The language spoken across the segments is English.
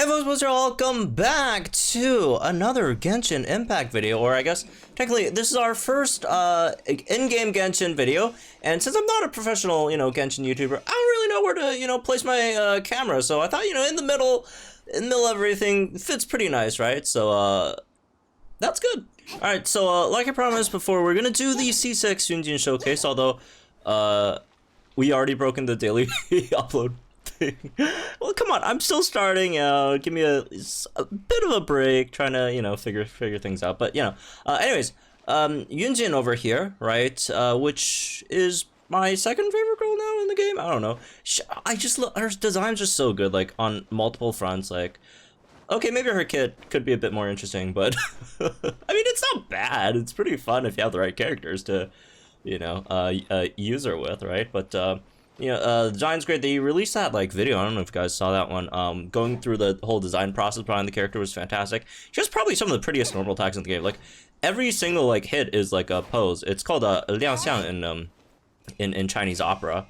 folks, welcome back to another Genshin Impact video, or I guess technically this is our first in-game Genshin video. And since I'm not a professional, Genshin YouTuber, I don't really know where to, place my camera. So I thought, in the middle of everything fits pretty nice, right? So that's good. All right, so like I promised before, we're gonna do the C6 Yunjin showcase. Although we already broken the daily upload. Well, come on, I'm still starting out. Give me a bit of a break, trying to, figure things out. But, anyways, Yunjin over here, right, which is my second favorite girl now in the game. I don't know. I just love her design's just so good, like, on multiple fronts. Like, okay, maybe her kit could be a bit more interesting, but, I mean, it's not bad. It's pretty fun if you have the right characters to, use her with, right? But, the design's great. They released that video. I don't know if you guys saw that one. Going through the whole design process behind the character was fantastic. She has probably some of the prettiest normal attacks in the game. Like every single hit is like a pose. It's called a liangxiang in Chinese opera,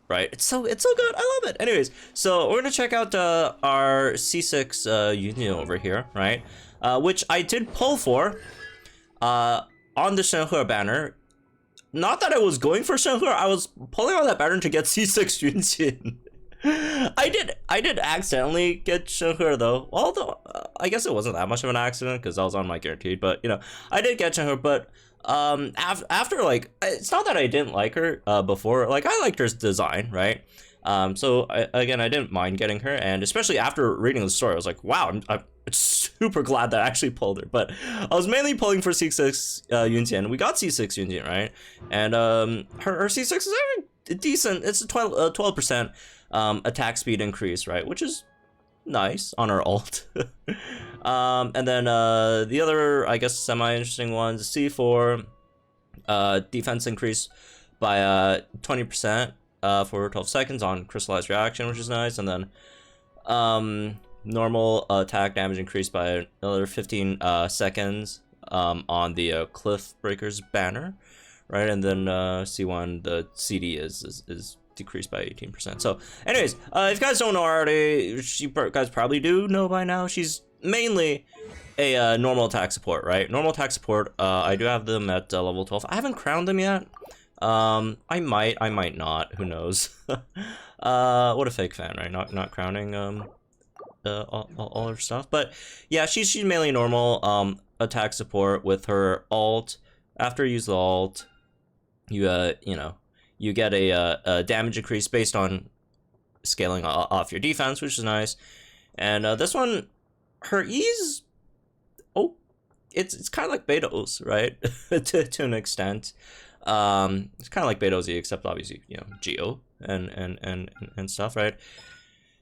right? It's so good. I love it. Anyways, so we're gonna check out our C6 Yunjin over here, right? Which I did pull for on the Shenhe banner. Not that I was going for Shenhe, I was pulling on that pattern to get C6 Yunjin. I did accidentally get Shenhe though. Although I guess it wasn't that much of an accident because I was on my guaranteed. But I did get Shenhe. But after it's not that I didn't like her before. Like I liked her design, right? So I didn't mind getting her, and especially after reading the story, I was like, wow, I'm super glad that I actually pulled her. But I was mainly pulling for C6 Yunjin. We got C6 Yunjin, right? And her C6 is decent. It's a 12% attack speed increase, right? Which is nice on her ult. And then the other, I guess, semi-interesting ones, C4 defense increase by 20%. For 12 seconds on crystallized reaction, which is nice, and then normal attack damage increased by another 15 seconds on the Cliff Breakers banner, right? And then C1, the CD is decreased by 18%. So, anyways, if you guys don't know already, you guys probably do know by now. She's mainly a normal attack support, right? Normal attack support. I do have them at level 12. I haven't crowned them yet. I might not, who knows. What a fake fan, right? Not crowning all her stuff. But yeah, she's mainly normal attack support with her ult. After you use the ult, you get a damage increase based on scaling off your defense, which is nice. And this one, her E's, it's kind of like Beto's, right? to an extent. It's kind of like Beto's E, except obviously, Geo and stuff, right?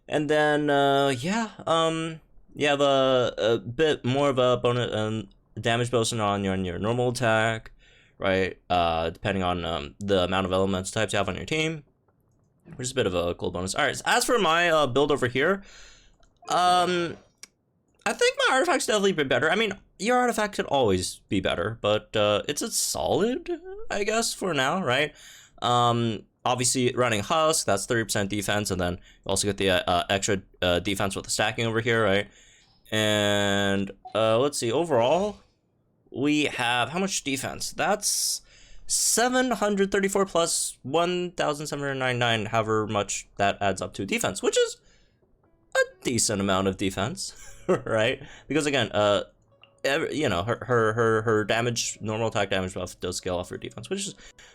And then, you have a bit more of a bonus, damage bonus on your normal attack, right? Depending on the amount of elements types you have on your team, which is a bit of a cool bonus. All right, so as for my build over here, I think my artifact's definitely been better. I mean, your artifact could always be better, but it's a solid, I guess, for now, right? Obviously, running Husk, that's 30% defense, and then you also get the extra defense with the stacking over here, right? And let's see, overall, we have how much defense? That's 734 plus 1,799, however much that adds up to defense, which is a decent amount of defense, right? Because again, her damage, normal attack damage buff does scale off her defense, which is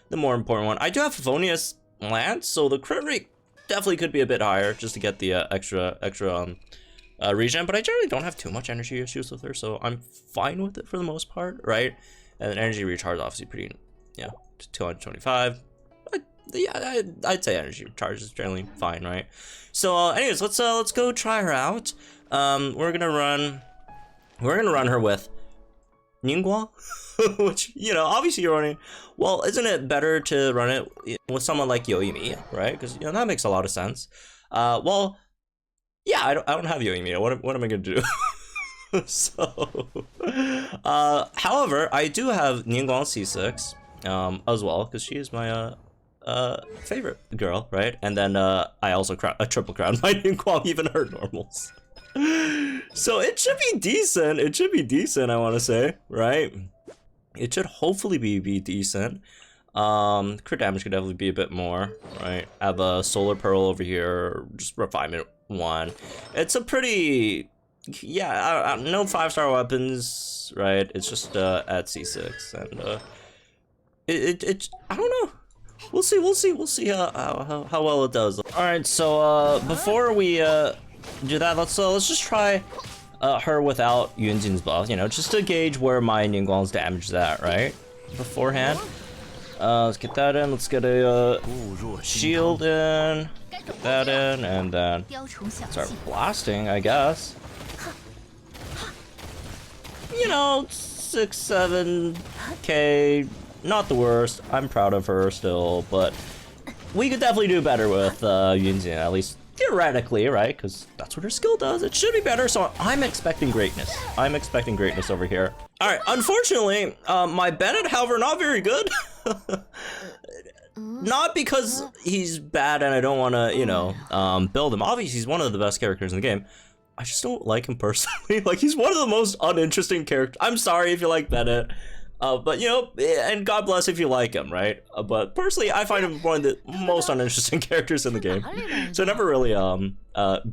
the more important one. I do have Favonius Lance, so the crit rate definitely could be a bit higher just to get the extra regen, but I generally don't have too much energy issues with her, so I'm fine with it for the most part, right? And energy recharge is obviously pretty, 225. I'd say energy recharge is generally fine, right? So anyways, let's go try her out. We're gonna run her with Ningguang, which, obviously you're running, well, isn't it better to run it with someone like Yoimiya, right? Because, that makes a lot of sense. Well, yeah, I don't have Yoimiya. What am I gonna do? So, however, I do have Ningguang C6, as well, because she is my, favorite girl, right? And then, I also triple crown my Ningguang, even her normals. So it should be decent. It should be decent, I want to say, right? It should hopefully be decent. Crit damage could definitely be a bit more, right? I have a Solar Pearl over here, just Refinement 1. It's a pretty, yeah, no 5-star weapons, right? It's just at C6, and I don't know. We'll see how well it does. All right, so before we do that, let's just try her without Yunjin's buff, you know, just to gauge where my Ningguang's damage is at, right? Beforehand. Let's get that in. Let's get a shield in. Get that in, and then start blasting, I guess. You know, 6-7K, not the worst. I'm proud of her still, but we could definitely do better with Yunjin, at least theoretically, right? Because that's what her skill does. It should be better, so I'm expecting greatness. I'm expecting greatness over here. All right, unfortunately, my Bennett, however, not very good. Not because he's bad and I don't want to, you know, build him. Obviously, he's one of the best characters in the game. I just don't like him personally. Like, he's one of the most uninteresting characters. I'm sorry if you like Bennett. But, you know, and God bless if you like him, right? But personally, I find him one of the most uninteresting characters in the game. So I never really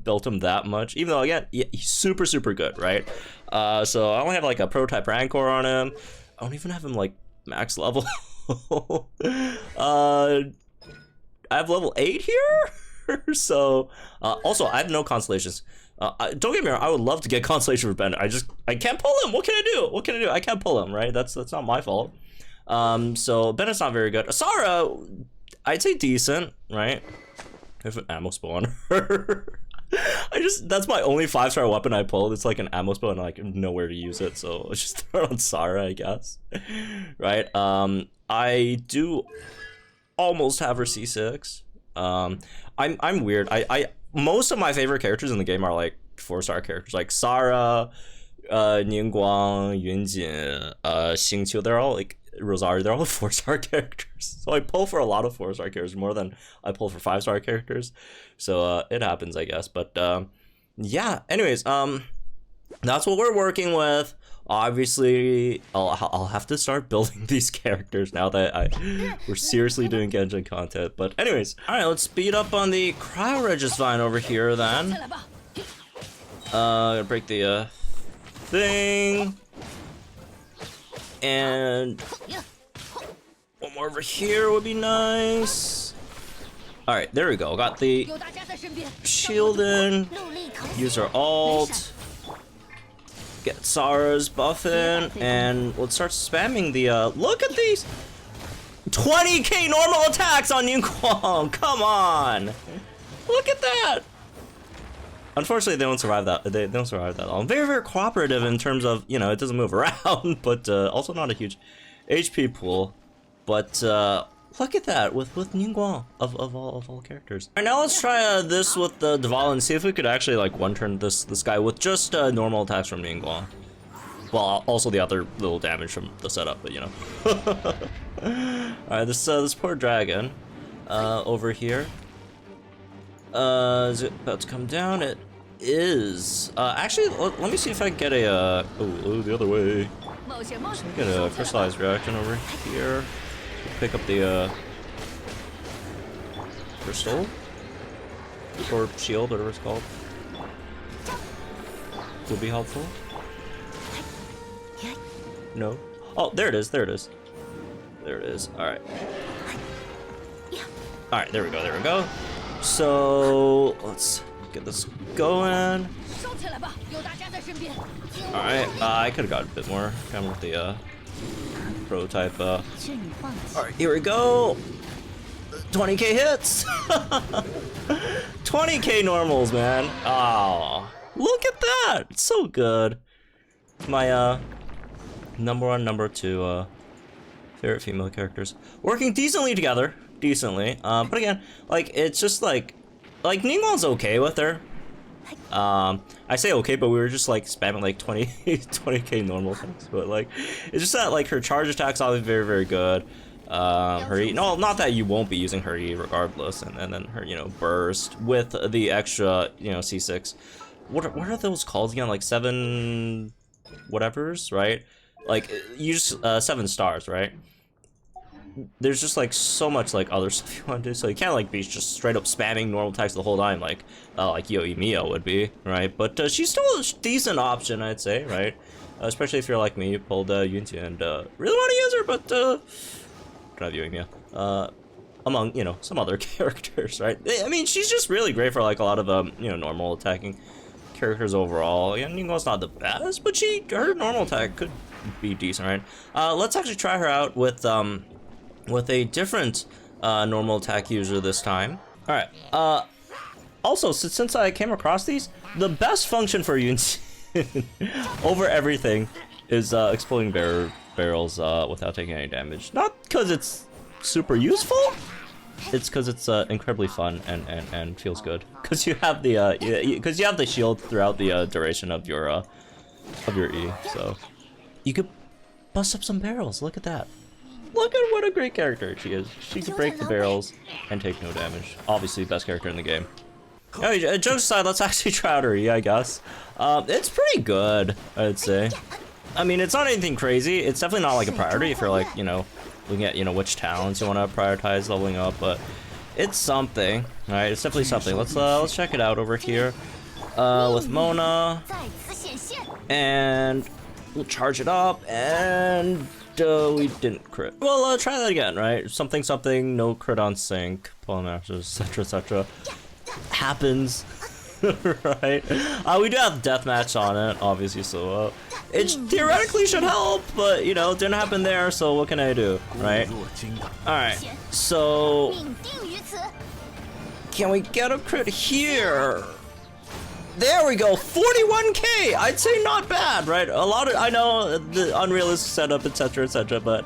built him that much. Even though, again, he's super, super good, right? So I only have, like, a prototype Rancor on him. I don't even have him, like, max level. I have level 8 here. So, also, I have no Constellations. Don't get me wrong, I would love to get Constellation for Bennett. I can't pull him. What can I do? What can I do? I can't pull him, right? That's not my fault. So Bennett's not very good. Asara, I'd say decent, right? I have an ammo spawn on her. That's my only 5-star weapon I pulled. It's like an ammo spawn and I like nowhere to use it, so let's just throw it on Sarah, I guess. Right? I do almost have her C6. I'm weird. Most of my favorite characters in the game are like 4-star characters, like Sarah, Ningguang, Yunjin, Xingqiu. They're all like Rosario. They're all 4-star characters. So I pull for a lot of 4-star characters more than I pull for 5-star characters. So it happens, I guess. But yeah. Anyways, that's what we're working with. Obviously, I'll have to start building these characters now that we're seriously doing Genshin content. But anyways, all right, let's speed up on the Cryo Regisvine over here then. Gonna break the thing, and one more over here would be nice. All right, there we go. Got the shield in. Use our ult. Get Sarah's buff in, and let's start spamming the, look at these 20k normal attacks on Ningguang. Come on. Look at that. Unfortunately, they don't survive that. They don't survive that long. Very, very cooperative in terms of, you know, it doesn't move around, but also not a huge HP pool. But look at that with Ningguang of all characters. All right, now let's try this with the Dval and see if we could actually like one-turn this guy with just normal attacks from Ningguang. Well, also the other little damage from the setup, but you know. All right, this poor dragon over here. Is it about to come down? It is. Actually, let me see if I can get a oh, the other way. Let's get a crystallized reaction over here. Pick up the crystal or shield, whatever it's called. Would be helpful. No. Oh, there it is. There it is. There it is. All right. All right. There we go. There we go. So let's get this going. All right. I could have got a bit more. Kind of with the prototype. All right, here we go. 20k hits. 20k normals, man. Oh, look at that. It's so good. My number 1, number 2 favorite female characters working decently together. But again, like it's just like Ningguang's okay with her. I say okay, but we were just like spamming like 20k normal things. But like, it's just that like her charge attack's always very, very good. Her E, no, not that you won't be using her E regardless, and then her, you know, burst with the extra, you know, C6. what are those called again? Like 7 whatevers, right? Like you just 7 stars, right? There's just like so much like other stuff you want to do, so you can't like be just straight up spamming normal attacks the whole time like Yoi Mio would be, right? But she's still a decent option, I'd say, right? Especially if you're like me, you pulled Yunjin and really want to use her, but don't have Yoi Mio. Among, you know, some other characters, right? I mean, she's just really great for like a lot of you know, normal attacking characters overall. Yeah, Ningguang's not the best, but her normal attack could be decent, right? Let's actually try her out with a different normal attack user this time. All right. Also, since I came across these, the best function for Yunjin over everything is exploding barrels without taking any damage. Not because it's super useful, it's because it's incredibly fun and feels good. Because you have the shield throughout the duration of your E, so you could bust up some barrels. Look at that. Look at what a great character she is. She can break the barrels and take no damage. Obviously, best character in the game. Anyway, jokes aside, let's actually try out her E, I guess. It's pretty good, I'd say. I mean, it's not anything crazy. It's definitely not like a priority if you're like, you know, looking at, you know, which talents you want to prioritize leveling up, but it's something. All right, it's definitely something. Let's check it out over here with Mona, and we'll charge it up, and we didn't crit. Well, try that again, right? Something, no crit on sync, pull masters, etc. Happens, right? We do have deathmatch on it, obviously, so it theoretically should help, but you know, it didn't happen there, so what can I do, right? Alright, so can we get a crit here? There we go, 41k! I'd say not bad, right? A lot of, I know the unrealistic setup, etc, but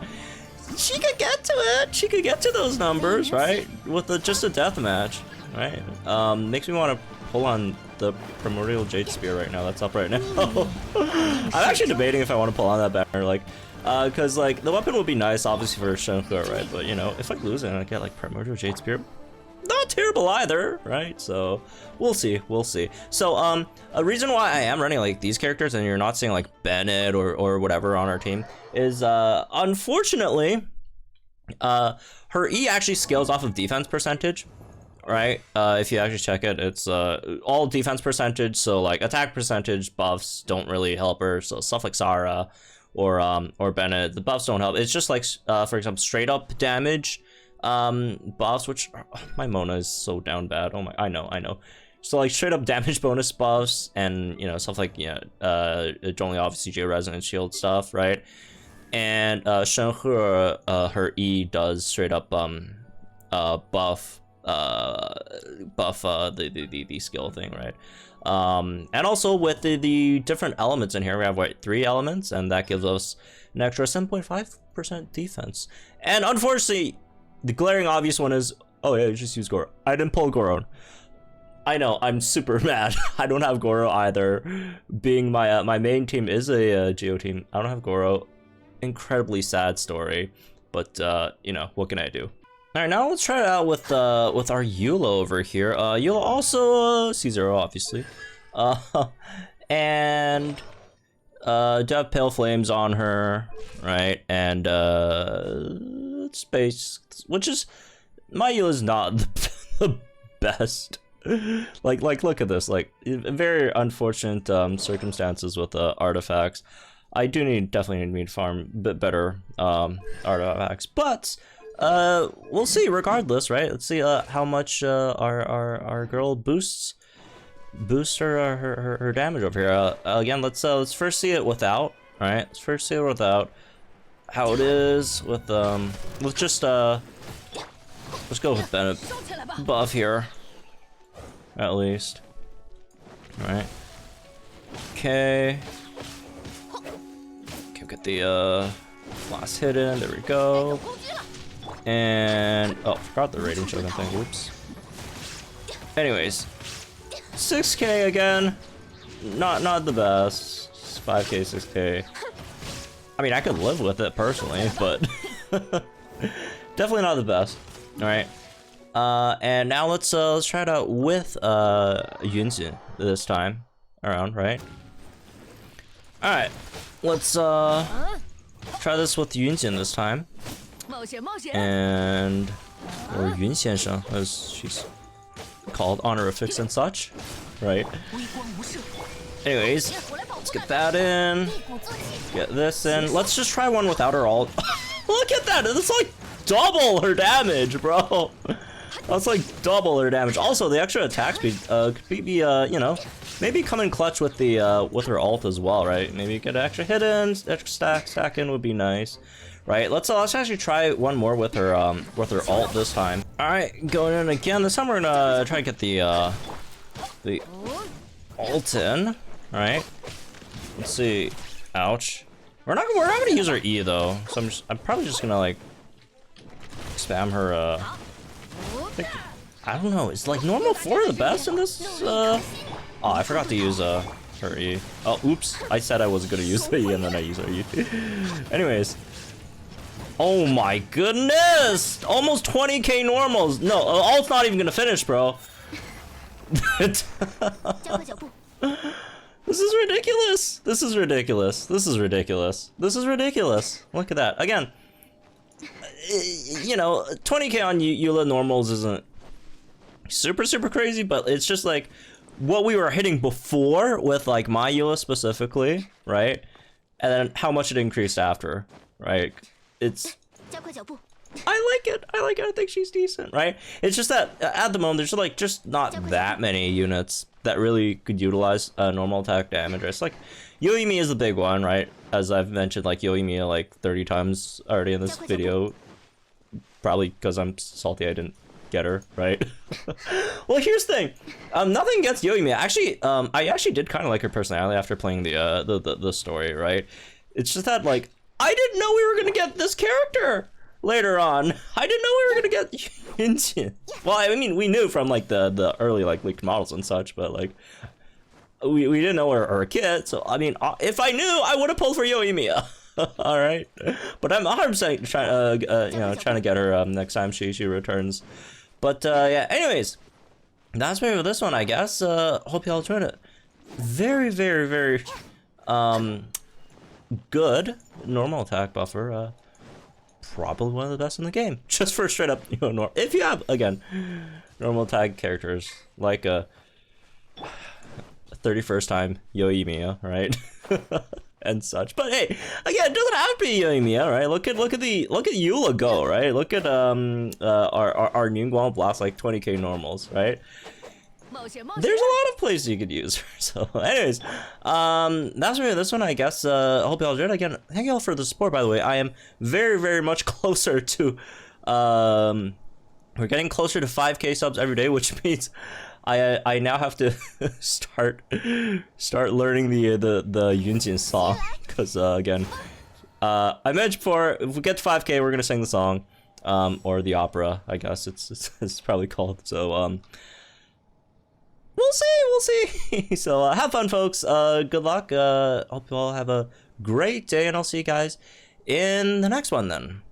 she could get to it. She could get to those numbers, right? With just a deathmatch, right? Makes me want to pull on the Primordial Jade Spear right now. That's up right now. I'm actually debating if I want to pull on that banner, like, cause like the weapon would be nice, obviously for Shenhe, right? But you know, if I lose it and I get like Primordial Jade Spear, not terrible either, right? So we'll see. So a reason why I am running like these characters and you're not seeing like Bennett or whatever on our team is unfortunately her E actually scales off of defense percentage, right? If you actually check it, it's all defense percentage, so like attack percentage buffs don't really help her. So stuff like Sarah or Bennett, the buffs don't help. It's just like for example, straight up damage buffs, which my Mona is so down bad. Oh my, I know. So like straight up damage bonus buffs and you know stuff like only obviously J resonance shield stuff, right? And Shenhe, her E does straight up buff the skill thing, right? And also with the different elements in here, we have what, 3 elements, and that gives us an extra 7.5% defense. And unfortunately, the glaring obvious one is, oh yeah, just use Goro. I didn't pull Goro. I know, I'm super mad. I don't have Goro either. Being my main team is a Geo team, I don't have Goro. Incredibly sad story, but you know, what can I do? All right, now let's try it out with our Eula over here. Eula also C0, obviously, and do have Pale Flames on her, right? And space, which is, my Eula is not the best. Like look at this, like very unfortunate circumstances with artifacts. I do definitely need to farm a bit better artifacts, but we'll see regardless, right? Let's see how much our girl boosts her damage over here. Again, let's first see it without, right? Let's first see it without how it is with just let's go with Bennett buff here at least. All right. Okay. Get the last hit in, there we go. And oh, forgot the rating token thing, whoops. Anyways, 6k again, not the best. 5k, 6k. I mean, I could live with it personally, but definitely not the best. All right, and now let's try it out with Yunjin this time. around, right? Alright, let's try this with Yunjin this time. And or Yun Xiansheng, as she's called, honorifics and such, right? Anyways, let's get that in. Get this in. Let's just try one without her ult. Look at that! It's like double her damage, bro. That's like double her damage. Also, the extra attack speed could be you know, maybe come in clutch with the with her ult as well, right? Maybe get an extra hit in, extra stack in would be nice, right? Let's actually try one more with her ult this time. All right, going in again. This time we're gonna try to get the ult in. All right. Let's see. Ouch. We're not gonna use her E though, so I'm probably just gonna like spam her. I don't know. Is like normal 4 the best in this? Oh, I forgot to use her E. Oh, oops. I said I was gonna use the E and then I used her E. Anyways. Oh my goodness! Almost 20k normals. No, ult's not even gonna finish, bro. This is ridiculous. This is ridiculous. This is ridiculous. This is ridiculous. Look at that. Again, you know, 20k on Eula normals isn't super crazy, but it's just like what we were hitting before with like my Eula specifically, right? And then how much it increased after, right? It's I like it. I like it. I think she's decent, right? It's just that at the moment there's like just not that many units that really could utilize normal attack damage. It's like Yoimi is the big one, right? As I've mentioned, like Yoimi like 30 times already in this video, probably because I'm salty I didn't get her, right? Well, here's the thing. Nothing against Yoimi. Actually, I actually did kind of like her personality after playing the story, right? It's just that like I didn't know we were gonna get this character later on. I didn't know we were gonna get Yunjin. Well, I mean, we knew from like the early like leaked models and such, but like we didn't know her kit. So I mean, if I knew, I would have pulled for Yoimi. All right, but I'm 100% trying you know, trying to get her next time she returns. But yeah, anyways, that's maybe for this one, I guess. Hope y'all enjoyed it. Very good normal attack buffer. Probably one of the best in the game, just for straight up, you know, if you have again normal attack characters like a 31st time Yoimiya, right? And such. But hey, again, it doesn't have to be Yoimiya, right? Look at Eula go, right? Look at our Ningguang blast like 20k normals, right? There's a lot of places you could use her. So anyways, that's really this one, I guess. I hope y'all enjoyed. Again, thank y'all for the support, by the way. I am very much closer to we're getting closer to 5k subs every day, which means I now have to start learning the Yunjin song, because again, I mentioned before, if we get to 5k we're gonna sing the song, or the opera, I guess it's probably called. So we'll see. So have fun, folks. Good luck. Hope you all have a great day, and I'll see you guys in the next one then.